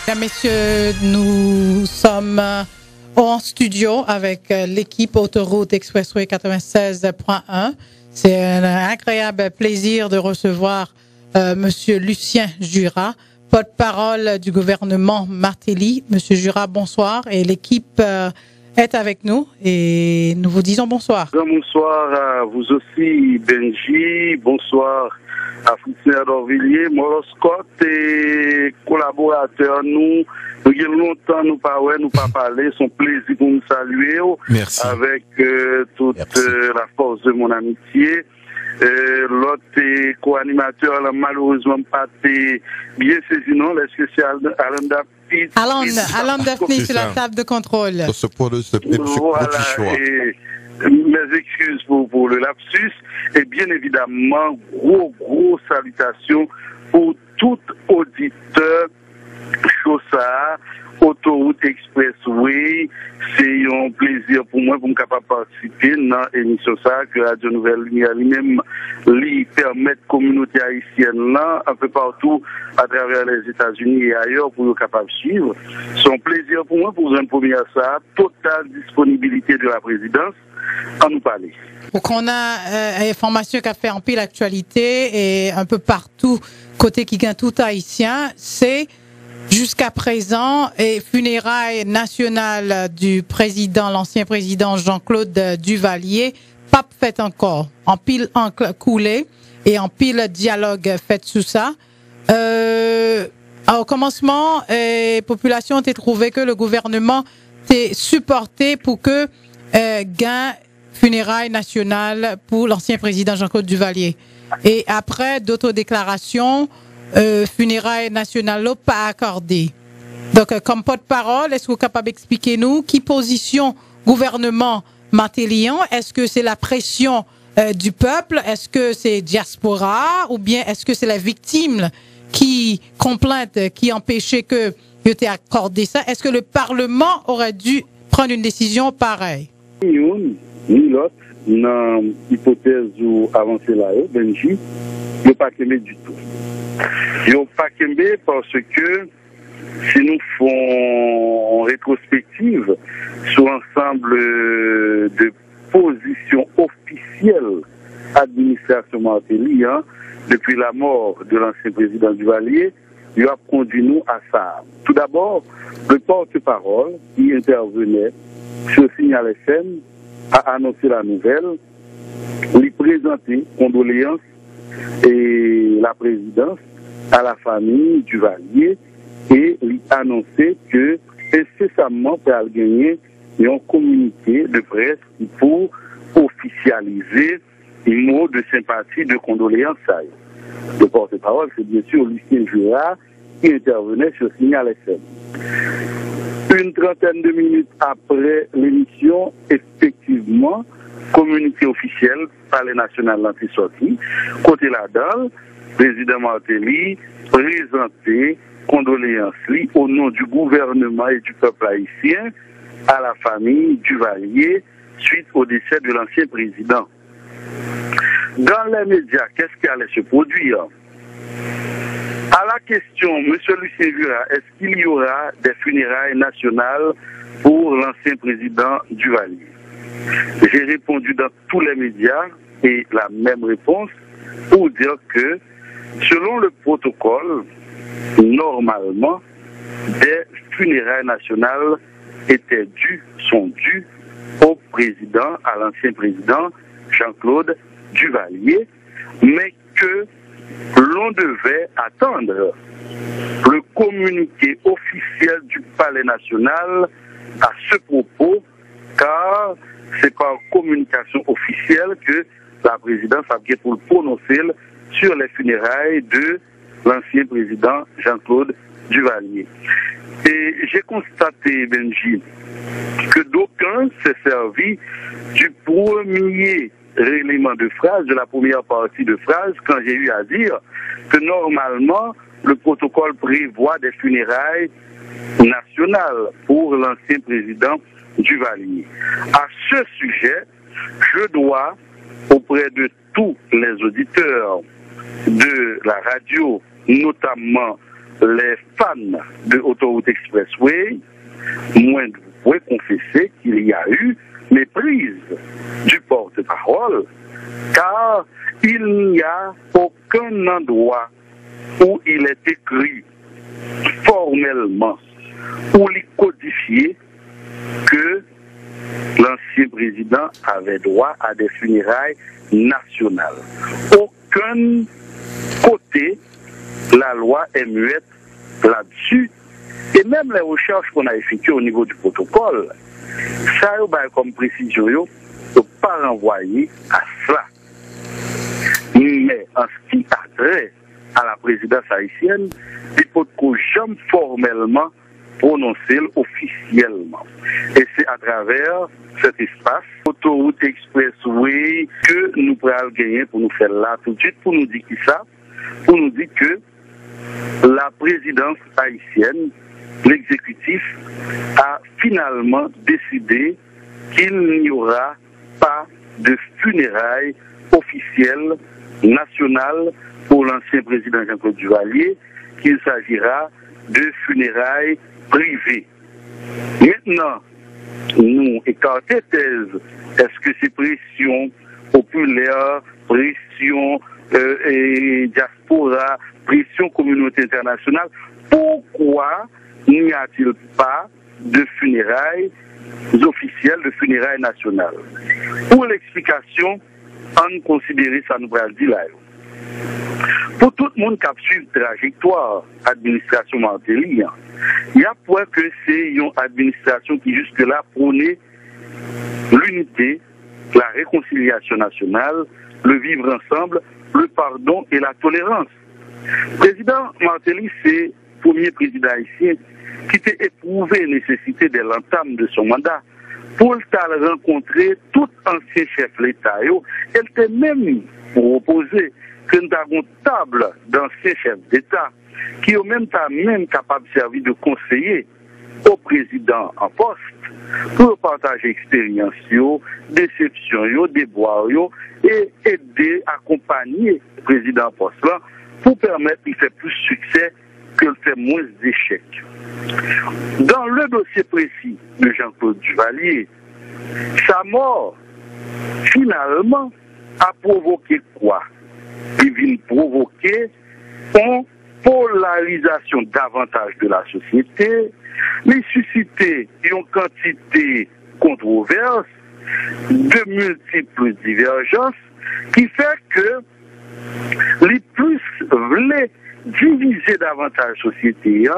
Mesdames, Messieurs, nous sommes en studio avec l'équipe Autoroute Expressway 96.1. C'est un incroyable plaisir de recevoir Monsieur Lucien Jurat, porte-parole du gouvernement Martelly. Monsieur Jurat, bonsoir. Et l'équipe est avec nous et nous vous disons bonsoir. Bonsoir à vous aussi, Benji. Bonsoir à Foussé d'Orvilliers, Moros Scott et collaborateurs. Nous avons longtemps nous pas parler. Son plaisir pour nous saluer. Merci. Avec toute la force de mon amitié. L'autre co-animateur n'a malheureusement pas été bien saisi, non? Est-ce que c'est Alan Daphne? Alan Daphne sur la table de contrôle. Voilà. Mes excuses pour le lapsus. Et bien évidemment, gros salutations pour tout auditeur Chaussard, Autoroute Expressway. C'est un plaisir pour moi pour me capable participer dans l'émission ça que Radio Nouvelle Lumière lui-même lui permet communauté haïtienne là un peu partout à travers les États-Unis et ailleurs pour être capable de suivre. C'est un plaisir pour moi pour une première ça, totale disponibilité de la présidence à nous parler. Donc on a information qui a fait en pile l'actualité et un peu partout côté qui gagne tout haïtien, c'est jusqu'à présent, funérailles nationales du président, l'ancien président Jean-Claude Duvalier, pas fait encore. En pile encre coulé et en pile dialogue fait sous ça. Au commencement, population ont trouvé que le gouvernement était supporté pour que gain funérailles nationales pour l'ancien président Jean-Claude Duvalier. Et après d'autres déclarations, funérailles nationales pas accordées. Donc, comme porte-parole, est-ce que vous êtes capable d'expliquer nous qui position gouvernement martélien? Est-ce que c'est la pression du peuple? Est-ce que c'est diaspora? Ou bien est-ce que c'est la victime qui complainte, qui empêchait que il ait accordé ça? Est-ce que le Parlement aurait dû prendre une décision pareille? Ni l'autre, dans l'hypothèse où avancer là, Benji, il n'y a pas qu'aimé du tout. Il n'y a pas qu'aimé parce que si nous faisons rétrospective sur l'ensemble de positions officielles administration Martelly, depuis la mort de l'ancien président Duvalier, il a conduit nous à ça. Tout d'abord, le porte-parole qui intervenait sur Signal FM a annoncé la nouvelle, lui présenter condoléances et la présidence à la famille Duvalier et lui annoncer que incessamment pour gagner un communiqué de presse pour officialiser un mot de sympathie, de condoléances. Le porte-parole, c'est bien sûr Lucien Jurat qui intervenait sur Signal FM. Une trentaine de minutes après l'émission, effectivement, communiqué officiel par les nationales anti-sorties. Côté là-dedans, président Martelly présenté condoléances au nom du gouvernement et du peuple haïtien à la famille Duvalier suite au décès de l'ancien président. Dans les médias, qu'est-ce qui allait se produire? À la question, M. Lucien Jurat, est-ce qu'il y aura des funérailles nationales pour l'ancien président Duvalier? J'ai répondu dans tous les médias et la même réponse pour dire que selon le protocole, normalement, des funérailles nationales sont dues au président, à l'ancien président Jean-Claude Duvalier, mais que l'on devait attendre le communiqué officiel du Palais national à ce propos, car c'est par communication officielle que la présidence a bien pour le prononcer sur les funérailles de l'ancien président Jean-Claude Duvalier. Et j'ai constaté, Benji, que d'aucuns s'est servi du premier élément de phrase, de la première partie de phrase, quand j'ai eu à dire que normalement, le protocole prévoit des funérailles nationales pour l'ancien président Duvalier. À ce sujet, je dois, auprès de tous les auditeurs de la radio, notamment les fans de Autoroute Expressway, moi, vous pouvez confesser qu'il y a eu méprise du porte-parole, car il n'y a aucun endroit où il est écrit formellement, où il est codifié que l'ancien président avait droit à des funérailles nationales. Aucun côté, la loi est muette là-dessus. Et même les recherches qu'on a effectuées au niveau du protocole, ça a comme précision, ne peut pas renvoyer à cela. Mais en ce qui a trait à la présidence haïtienne, il faut qu'on jamais formellement prononcer officiellement. Et c'est à travers cet espace, Autoroute Expressway, que nous pourrons gagner pour nous faire là tout de suite, pour nous dire qui ça, pour nous dire que la présidence haïtienne, l'exécutif, a finalement décidé qu'il n'y aura pas de funérailles officielles nationales pour l'ancien président Jean-Claude Duvalier, qu'il s'agira de funérailles privées. Maintenant, nous écartons thèse, est-ce que c'est pression populaire, pression diaspora, pression communauté internationale, pourquoi n'y a-t-il pas de funérailles officielles, de funérailles nationales? Pour l'explication, on considère ça nous va dire là. Pour tout le monde qui a suivi la trajectoire administration Martelly, il y a point que c'est une administration qui jusque-là prônait l'unité, la réconciliation nationale, le vivre ensemble, le pardon et la tolérance. Le président Martelly, c'est le premier président haïtien qui a éprouvé la nécessité de l'entame de son mandat pour le rencontrer tout ancien chef de l'État. Elle était même proposé que nous avons une table d'anciens chefs d'État qui ont même capable de servir de conseiller au président en poste pour partager expérience, déception, déboire et aider, accompagner le président en poste là pour permettre qu'il fait plus succès qu'il fait moins d'échecs. Dans le dossier précis de Jean-Claude Duvalier, sa mort, finalement, a provoqué quoi? Il vient provoquer une polarisation davantage de la société, mais susciter une quantité controverse, de multiples divergences, qui fait que les plus voulaient diviser davantage la société,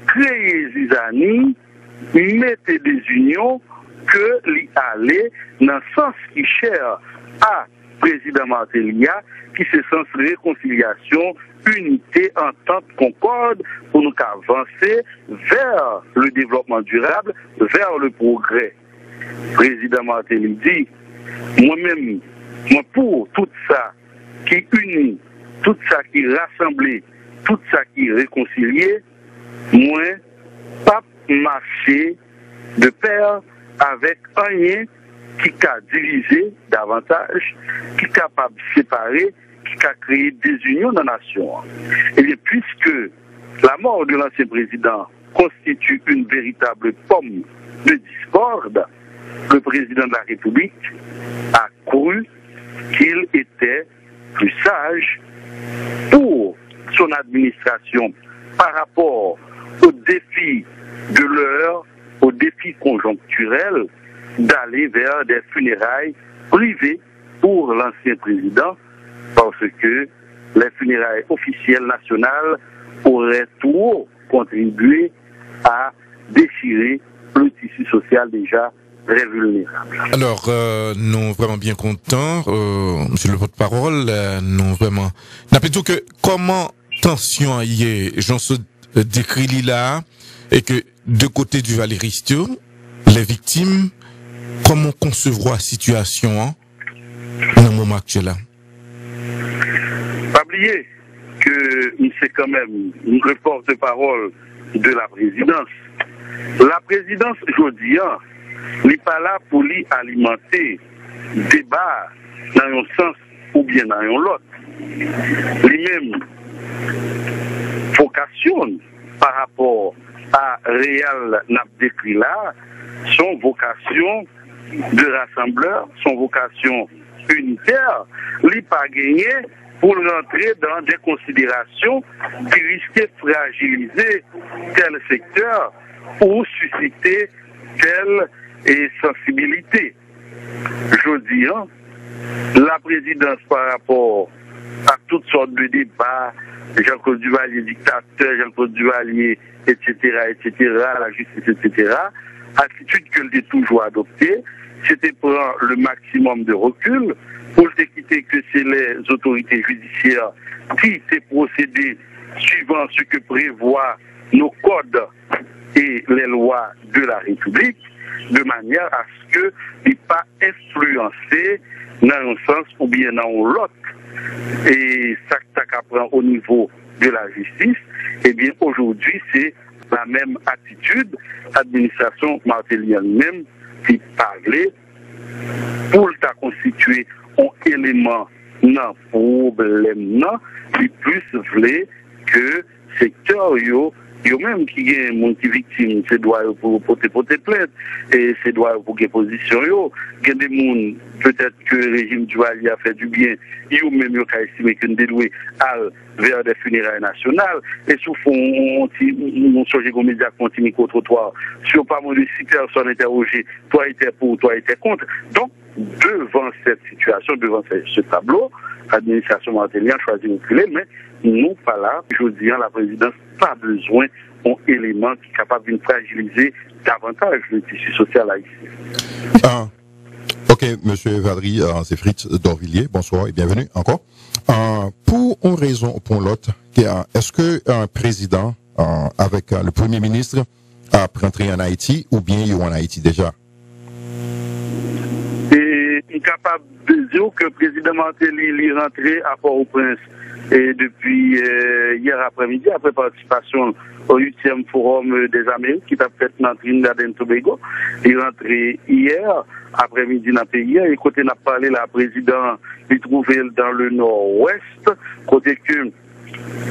créer des amis, mettre des unions, que l'y aller dans le sens qui cher à président Martelly, qui se sens réconciliation, unité, entente, concorde, pour nous avancer vers le développement durable, vers le progrès. Président Martelly dit, moi-même, moi pour tout ça qui unit, tout ça qui rassemble, tout ça qui réconcilié, moi, pas marcher de pair avec un lien qui a divisé davantage, qui est capable de séparer, qui a créé des unions dans la nation. Et bien, puisque la mort de l'ancien président constitue une véritable pomme de discorde, le président de la République a cru qu'il était plus sage pour son administration par rapport aux défis de l'heure, aux défis conjoncturels, d'aller vers des funérailles privées pour l'ancien président, parce que les funérailles officielles nationales auraient trop contribué à déchirer le tissu social déjà très vulnérable. Alors, nous sommes vraiment bien contents, monsieur le porte-parole, nous vraiment... N'appelons que comment tension y est, j'en se décrit là, et que de côté du Valéristio, les victimes, comment concevoir la situation dans le moment actuel? Pas oublier que c'est quand même le porte-parole de la présidence. La présidence, je dis, n'est pas là pour lui alimenter débat dans un sens ou bien dans l'autre. Lui-même, vocation questionne par rapport à réel n'a décrit là, son vocation de rassembleur, son vocation unitaire, n'est pas gagné pour rentrer dans des considérations qui risquaient de fragiliser tel secteur ou susciter telle sensibilité. Je dis, la présidence par rapport à toutes sortes de débats, Jean-Claude Duvalier dictateur, Jean-Claude Duvalier, etc., la justice, etc., attitude qu'elle a toujours adoptée, c'était prendre le maximum de recul pour t'équiter que c'est les autorités judiciaires qui t'aient procédé suivant ce que prévoient nos codes et les lois de la République, de manière à ce que n'est pas influencé dans un sens ou bien dans l'autre. Et ça qu'apprend au niveau de la justice, eh bien aujourd'hui c'est la même attitude, l'administration martelienne même qui parlait pour t'a constituer un élément non problème non, qui plus voulait que secteur yo même qui est mon qui victime, c'est droit pour porter plainte et c'est droit pour gagner position yo. Il y a des gens peut-être que le régime du Valier a fait du bien, yo même yo ka estimé que nous dédoué vers des funérailles nationales et sous fond on change comme média continue contre trottoir. Sur pas moins de 6 personnes interrogées, toi était pour, toi était contre. Donc devant cette situation, devant ce tableau, l'administration martelienne choisit de reculer, mais nous, pas là. Je dis, la présidence pas besoin d'un élément qui est capable de fragiliser davantage le tissu social haïtien. Ok, Monsieur Vadri, c'est Fritz d'Orvilliers. Bonsoir et bienvenue encore. Pour une raison ou pour l'autre, est-ce que un président avec le Premier ministre a rentré en Haïti ou bien il est en Haïti déjà? Et capable de dire que le président Martelly est rentré à Port-au-Prince et depuis hier après-midi, après participation au 8e Forum des Amériques qui a fait dans Trinidad et Tobago. Il est rentré hier après-midi dans le pays et côté n'a parlé la présidente, il trouvait dans le nord-ouest, côté que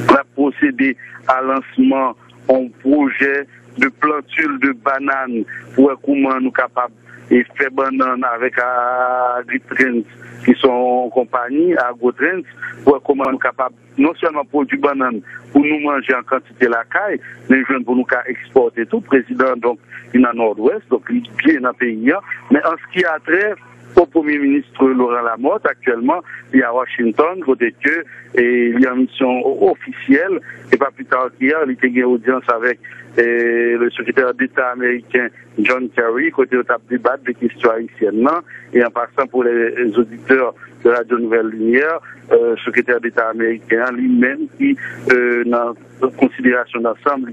a procédé à lancement un projet de plantule de bananes pour comment nous capables et faire banane avec AgriTrends qui sont en compagnie, AgroTrends, pour comment nous capables non seulement produire banane pour nous manger en quantité la caille, mais pour nous exporter tout. Président, donc, il est en nord-ouest, donc il est bien dans le pays. Mais en ce qui a trait au Premier ministre Laurent Lamotte, actuellement, il est à Washington, côté que, et il y a une mission officielle, et pas plus tard qu'hier, il était en audience avec le secrétaire d'État américain John Kerry, côté au table débat des questions haïtiennes, et en passant pour les auditeurs de Radio Nouvelle Lumière, secrétaire d'État américain lui-même qui, dans considération d'ensemble,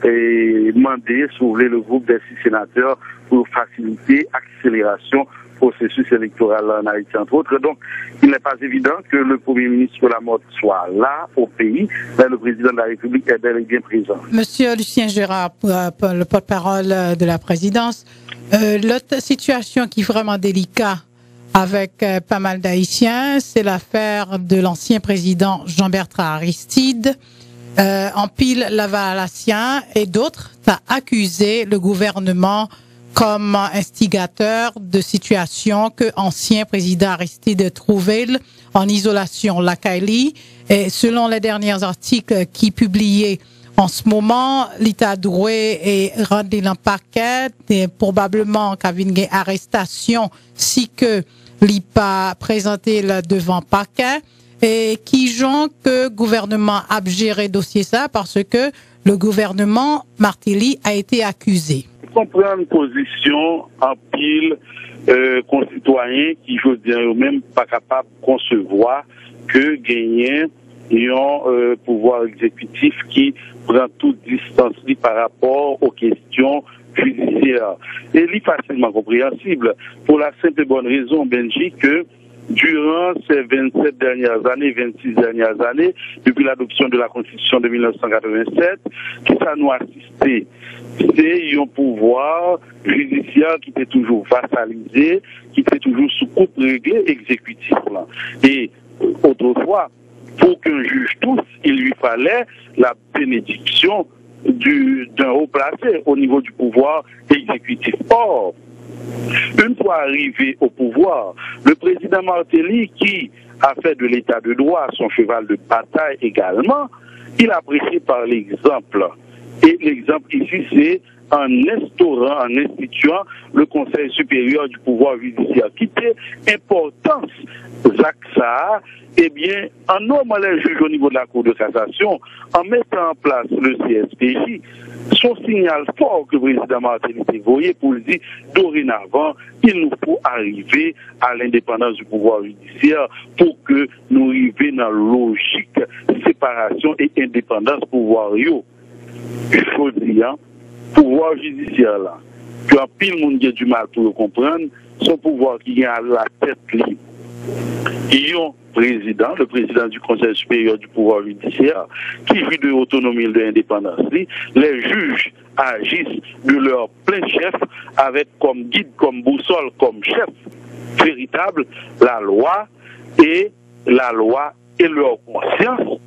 et demandé soulever le groupe des 6 sénateurs pour faciliter accélération processus électoral en Haïti, entre autres. Donc, il n'est pas évident que le Premier ministre Lamotte soit là, au pays, mais le président de la République est bel et bien présent. Monsieur Lucien Gérard, le porte-parole de la présidence, l'autre situation qui est vraiment délicate avec pas mal d'Haïtiens, c'est l'affaire de l'ancien président Jean-Bertrand Aristide. Empile Lavalassien et d'autres ont accusé le gouvernement comme instigateur de situation que ancien président Aristide trouvait en isolation la Kaili. Et selon les derniers articles qui publiés en ce moment, l'État doué est rendu dans le parquet et probablement qu'il y a une arrestation si que l'IPA présenté devant parquet et qui genre que le gouvernement a géré dossier ça parce que le gouvernement Martelly a été accusé. Comprendre une position en pile concitoyens qui, je dirais, eux-mêmes pas capables de concevoir que gagner un pouvoir exécutif qui prend toute distance par rapport aux questions judiciaires. Et c'est facilement compréhensible pour la simple et bonne raison, Benji, que durant ces 27 dernières années, 26 dernières années, depuis l'adoption de la Constitution de 1987, qui ça nous a assisté, c'est un pouvoir judiciaire qui était toujours vassalisé, qui était toujours sous coupe réglée exécutif. Et autrefois, pour qu'un juge tousse, il lui fallait la bénédiction d'un haut placé au niveau du pouvoir exécutif. Or, une fois arrivé au pouvoir, le président Martelly, qui a fait de l'état de droit son cheval de bataille également, il a prêché par l'exemple. Et l'exemple ici, c'est en instaurant, en instituant le Conseil supérieur du pouvoir judiciaire, qui était importance ZACSA, eh bien, en nommant les juges au niveau de la Cour de cassation, en mettant en place le CSPJ, son signal fort que le président Martelly s'est voyé pour lui dire, dorénavant, il nous faut arriver à l'indépendance du pouvoir judiciaire pour que nous arrivions dans la logique séparation et indépendance pouvoir-yo. Il faut dire, pouvoir judiciaire là, que un pile monde a du mal pour le comprendre, son pouvoir qui a la tête libre. Il y a un président, le président du Conseil supérieur du pouvoir judiciaire, qui vit de autonomie et d'indépendance. Les juges agissent de leur plein chef avec comme guide, comme boussole, comme chef véritable la loi et leur conscience.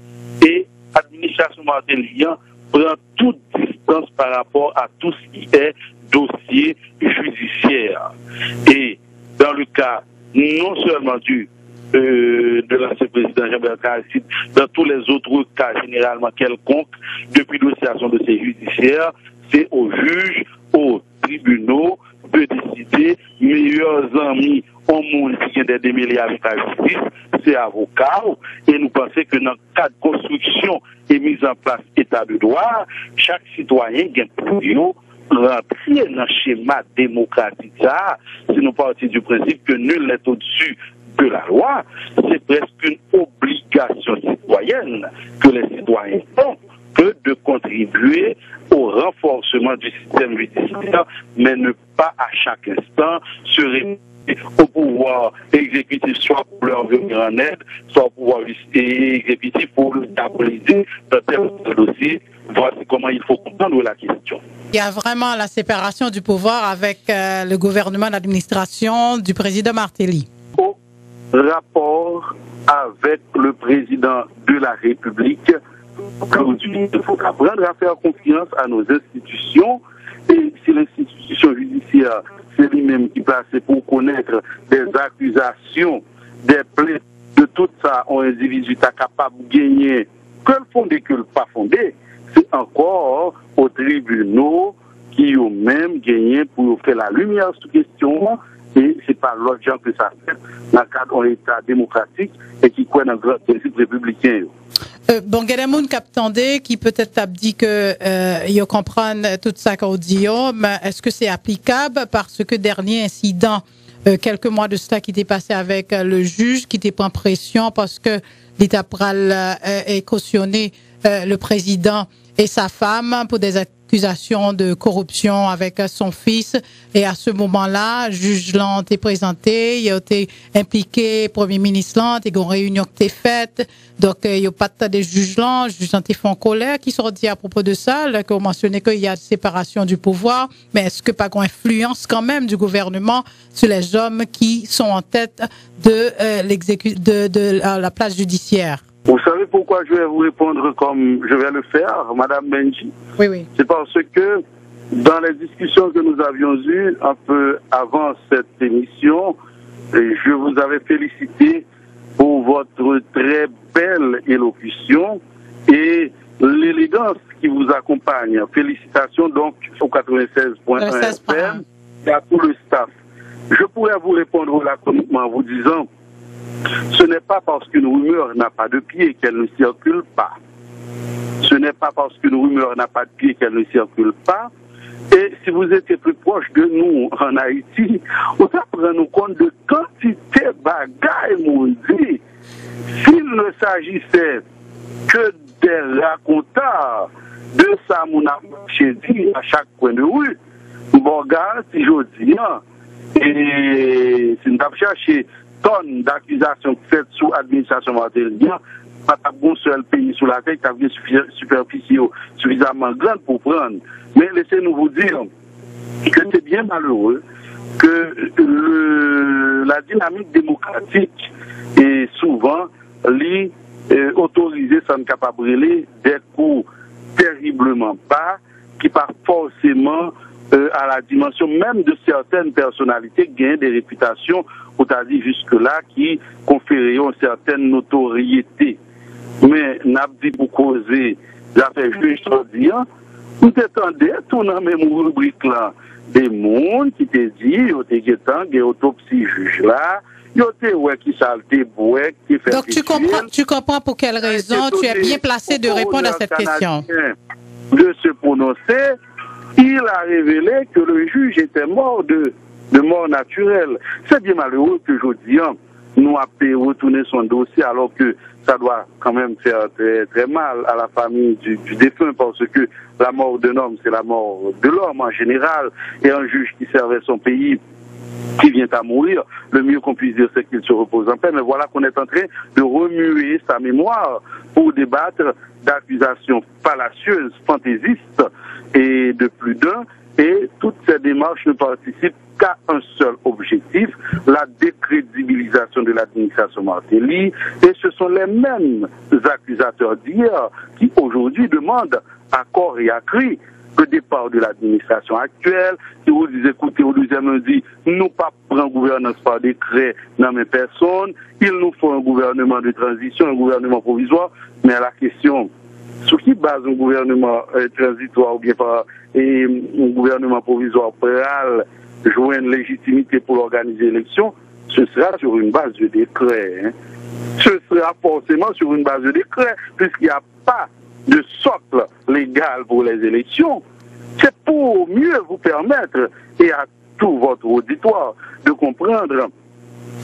Et l'administration Martelly prend toute distance par rapport à tout ce qui est dossier judiciaire. Et dans le cas non seulement de l'ancien président Jean-Bernard Aristide, dans tous les autres cas généralement quelconques, depuis l'ossiation de ces judiciaires, c'est aux juges, aux tribunaux de décider. Meilleurs amis au monde qui ont des démêlés avec la justice, c'est avocats. Et nous pensons que dans le cas de construction et mise en place état de droit, chaque citoyen gagne pour rentrer dans le schéma démocratique. Ça, si nous partons du principe que nul n'est au-dessus de la loi, c'est presque une obligation citoyenne que les citoyens ont que de contribuer au renforcement du système judiciaire, mais ne pas à chaque instant se référer au pouvoir exécutif, soit pour leur venir en aide, soit au pouvoir exécutif pour le diaboliser dans tel dossier. Voici comment il faut comprendre la question. Il y a vraiment la séparation du pouvoir avec le gouvernement d'administration du président Martelly. Au rapport avec le président de la République, aujourd'hui, il faut apprendre à faire confiance à nos institutions. Et si l'institution judiciaire, c'est lui-même qui place pour connaître des accusations, des plaintes, de tout ça, un individu est capable de gagner, que le fondé, que le pas fondé, c'est encore aux tribunaux qui ont même gagné pour faire la lumière sur la question. Et ce n'est pas l'autre gens que ça fait dans le cadre d'un État démocratique et qui croit dans le grand principe républicain. Bon, il y a des gens qui peut-être dit que ils comprennent tout ça qu'on dit, mais est-ce que c'est applicable parce que dernier incident, quelques mois de cela qui était passé avec le juge qui était pris pression parce que l'État pral est cautionné le président et sa femme pour des accusations de corruption avec son fils. Et à ce moment-là, le juge l'a été présenté, il a été impliqué, Premier ministre l'a, il y a une réunion qui a été faite. Donc, il n'y a pas de juge l'a, le juge l'a été fait en colère, qui sont dit à propos de ça, là, qu'on mentionnait qu'il y a une séparation du pouvoir, mais est-ce que pas qu'on influence quand même du gouvernement sur les hommes qui sont en tête de la place judiciaire? Vous savez pourquoi je vais vous répondre comme je vais le faire, Madame Benji? Oui, oui. C'est parce que dans les discussions que nous avions eues un peu avant cette émission, je vous avais félicité pour votre très belle élocution et l'élégance qui vous accompagne. Félicitations donc au 96.1 FM et à tout le staff. Je pourrais vous répondre laconiquement en vous disant: ce n'est pas parce qu'une rumeur n'a pas de pied qu'elle ne circule pas. Ce n'est pas parce qu'une rumeur n'a pas de pied qu'elle ne circule pas. Et si vous étiez plus proche de nous en Haïti, vous allez nous compte de quantité de bagailles, mon Dieu. S'il ne s'agissait que des racontars de ça, mon chez dit à chaque coin de rue, bon gars, si je dis, et si nous avons cherché tonnes d'accusations faites sous l'administration Martelly, pas un seul pays sur la terre qui a une superficie suffisamment grande pour prendre. Mais laissez-nous vous dire que c'est bien malheureux que la dynamique démocratique est souvent autoriser sans capable des coûts terriblement bas qui pas forcément à la dimension même de certaines personnalités qui gagnent des réputations, on t'a dit jusque-là, qui conféraient une certaine notoriété. Mais n'a dit pour causer l'affaire juge Tordien, nous t'attendez tout dans la même rubrique là, des mondes qui te dit, il y a des autopsies juge là, il y a qui salte bouek, qui fait. Donc tu comprends pour quelle raison tu es bien placé de répondre à cette question. De se prononcer, il a révélé que le juge était mort de mort naturelle. C'est bien malheureux que aujourd'hui, nous avons retourné son dossier alors que ça doit quand même faire très, très mal à la famille du défunt parce que la mort d'un homme, c'est la mort de l'homme en général. Et un juge qui servait son pays, qui vient à mourir, le mieux qu'on puisse dire, c'est qu'il se repose en paix. Mais voilà qu'on est en train de remuer sa mémoire pour débattre d'accusations fallacieuses, fantaisistes et de plus d'un. Et toutes ces démarches ne participent qu'à un seul objectif, la décrédibilisation de l'administration Martelly. Et ce sont les mêmes accusateurs d'hier qui aujourd'hui demandent à corps et à cri le départ de l'administration actuelle, qui vous disent, écoutez, au deuxième dit, nous pas prendre gouvernance par décret dans mes personnes, il nous faut un gouvernement de transition, un gouvernement provisoire, mais à la question, sur qui base un gouvernement transitoire ou bien pas, et un gouvernement provisoire préal jouer une légitimité pour organiser l'élection, ce sera sur une base de décret. Hein. Ce sera forcément sur une base de décret, puisqu'il n'y a pas de socle légal pour les élections. C'est pour mieux vous permettre, et à tout votre auditoire, de comprendre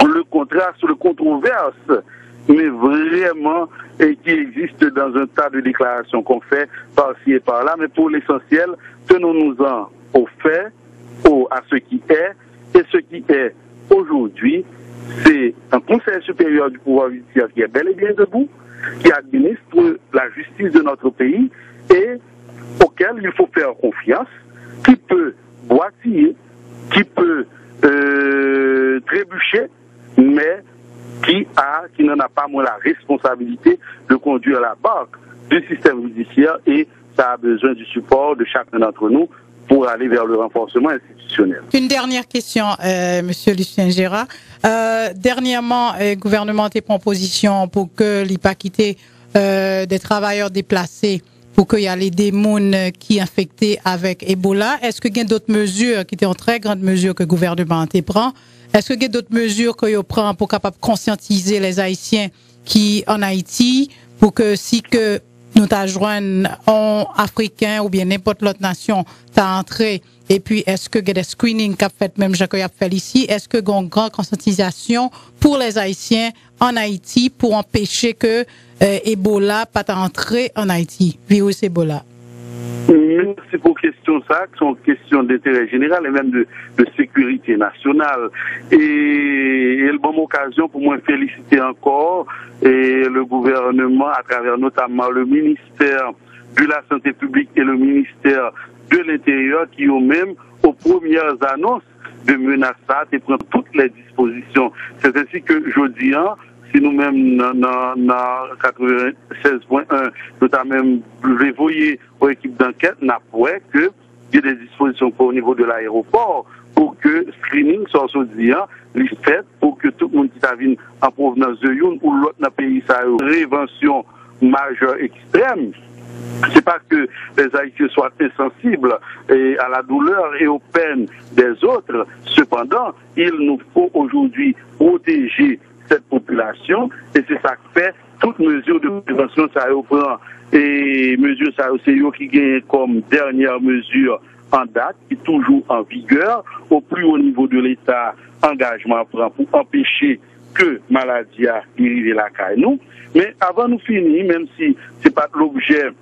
le contraste, le controverse, mais vraiment, et qui existe dans un tas de déclarations qu'on fait par-ci et par-là. Mais pour l'essentiel, tenons-nous-en au fait, à ce qui est, et ce qui est aujourd'hui, c'est un Conseil supérieur du pouvoir judiciaire qui est bel et bien debout, qui administre la justice de notre pays et auquel il faut faire confiance, qui peut boitiller, qui peut trébucher, mais qui n'en a pas moins la responsabilité de conduire la barque du système judiciaire, et ça a besoin du support de chacun d'entre nous pour aller vers le renforcement institutionnel. Une dernière question, Monsieur Lucien Gérard. Dernièrement, le gouvernement a fait proposition pour que l'IPA pas quitter des travailleurs déplacés pour qu'il y ait des gens qui sont infectés avec Ebola. Est-ce qu'il y a d'autres mesures qui étaient en très grande mesure que le gouvernement a prend? Est-ce qu'il y a d'autres mesures qu'il prend pour capable conscientiser les Haïtiens qui en Haïti pour que si que nous t'ajoignons en Africain ou bien n'importe l'autre nation t'as entré, et puis est-ce que il y a des screenings qu'a fait même Jacques a fait ici, est-ce que il y a une grande conscientisation pour les Haïtiens en Haïti pour empêcher que Ebola pas entrer en Haïti, virus Ebola? Merci pour questions ça, qui sont questions d'intérêt général et même de sécurité nationale. Et le bon occasion pour moi féliciter encore le gouvernement à travers notamment le ministère de la Santé publique et le ministère de l'Intérieur qui ont même aux premières annonces de menaces et prennent toutes les dispositions. C'est ainsi que je dis, si nous-mêmes dans 96.1, nous avons même voyé aux équipes d'enquête, n'a pas que il y a des dispositions au niveau de l'aéroport pour que screening soit fait pour que tout le monde qui venu en provenance de Youn ou l'autre pays, ça prévention majeure extrême. C'est pas que les Haïtiens soient insensibles à la douleur et aux peines des autres. Cependant, il nous faut aujourd'hui protéger cette population, et c'est ça que fait toute mesure de prévention ça prend, et mesure ça c'est qui gagne comme dernière mesure en date, qui est toujours en vigueur au plus haut niveau de l'État. Engagement prend pour empêcher que maladie arrive la caille nous. Mais avant nous finir, même si c'est pas l'objet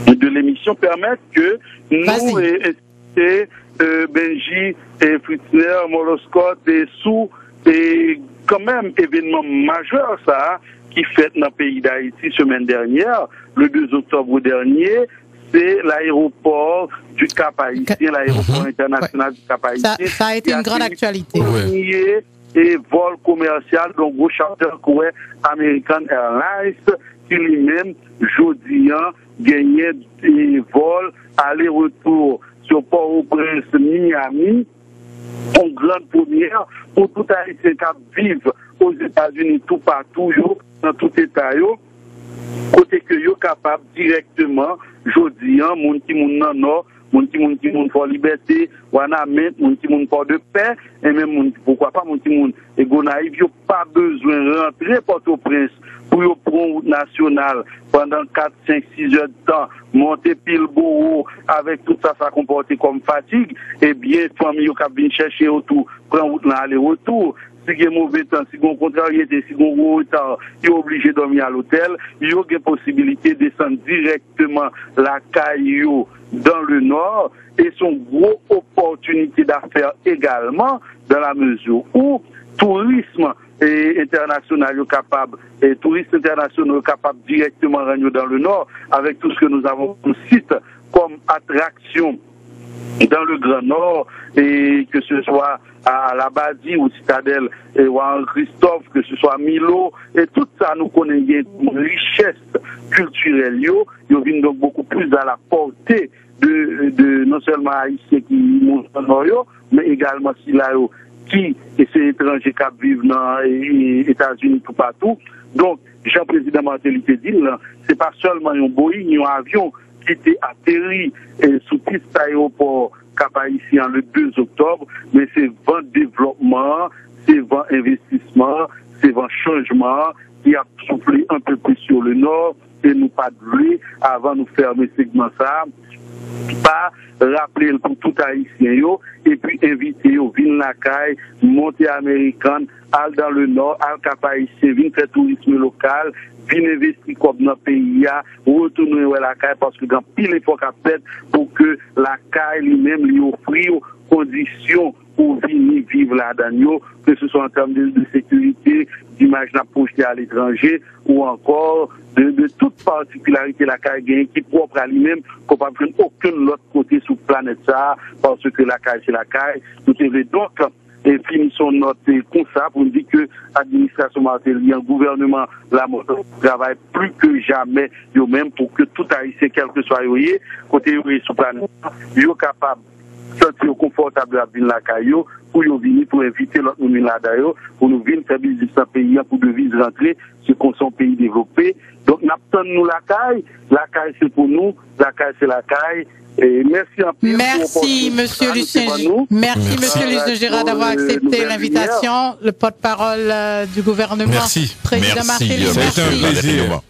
de l'émission, permettre que nous et Benji et Fritzner, Moloscott et Sou et quand même événement majeur ça qui fait dans le pays d'Haïti semaine dernière, le 2 octobre dernier, c'est l'aéroport du Cap Haïtien, l'aéroport international du Cap Haïtien. Ça a été une grande actualité. et vol commercial, donc gros charter coué American Airlines, qui lui-même, jeudi, gagnait des vols aller-retour sur Port-au-Prince, Miami, en grande première pour tout Haïtien qui vivent aux États-Unis tout partout, dans tout État, côté que yo capable directement, jodi, moun qui moun nan nord, moun qui moun pour liberté, Wanamet, moun qui moun pour de paix, et même moun, pourquoi pas moun qui moun et Gonaïve, yo pas besoin de rentrer Port-au-Prince pour yo prendre route nationale pendant 4, 5, 6 heures de temps, monter pile bourreau avec tout ça, ça comporte comme fatigue, et bien, famille yo kap vin chercher autour, prendre route là aller-retour. Si il y a mauvais temps, si il y a contrariété, si il y a gros retard, il est obligé de dormir à l'hôtel, il y a une possibilité de descendre directement la Caillou dans le nord, et son gros opportunité d'affaires également, dans la mesure où tourisme international est capable, et touristes internationaux est capable directement de rentrer dans le nord, avec tout ce que nous avons comme site, comme attraction dans le Grand Nord, et que ce soit à la Badie ou Citadelle ou à Christophe, que ce soit à Milo, et tout ça nous connaissons une richesse culturelle, yo viennent donc beaucoup plus à la portée de non seulement haïtiens qui montent dans le Nord, mais également si là qui et ces étrangers qui vivent dans les États-Unis tout partout. Donc, Jean-Président Martelly te dit, c'est pas seulement un Boeing, un avion qui était atterri sous piste aéroport Cap-Haïtien le 2 octobre, mais c'est 20 développement, c'est 20 investissement, c'est 20 changement qui a soufflé un peu plus sur le nord et nous pas de avant de fermer ce segment ça. Pas rappeler pour tout haïtien yo et puis inviter yo vin la caille monter américaine al dans le nord al cap haïtien vin faire tourisme local vin investir comme dans pays a retourner la caille parce que dans pile effort qu'a fait pour que la caille lui-même lui offrir conditions pour venir vivre là-dedans, que ce soit en termes de sécurité, d'image n'a projetée à l'étranger, ou encore de toute particularité la CAI gagne qui est propre à lui-même, qu'on ne peut pas prendre aucun autre côté sur la planète ça, parce que la CAI c'est la CAI. Nous devons donc et finissons notre constat pour nous dire que l'administration Martelly, le gouvernement, la travaille plus que jamais, même pour que tout haïtien, quel que soit côté sur la planète, est capable sentir confortable à venir la caillou pour venir pour inviter l'autre nous là d'ailleurs pour nous venir faire business dans pays pour devises rentrer ce qu'on sont pays développés. Donc n'attendons nous la caille c'est pour nous, la caille c'est la caille. Et merci en plus. Merci monsieur Lucien. Merci monsieur Lucien Gérard d'avoir accepté l'invitation, le porte-parole du gouvernement. Merci. Président Martelly. Ça a été un plaisir.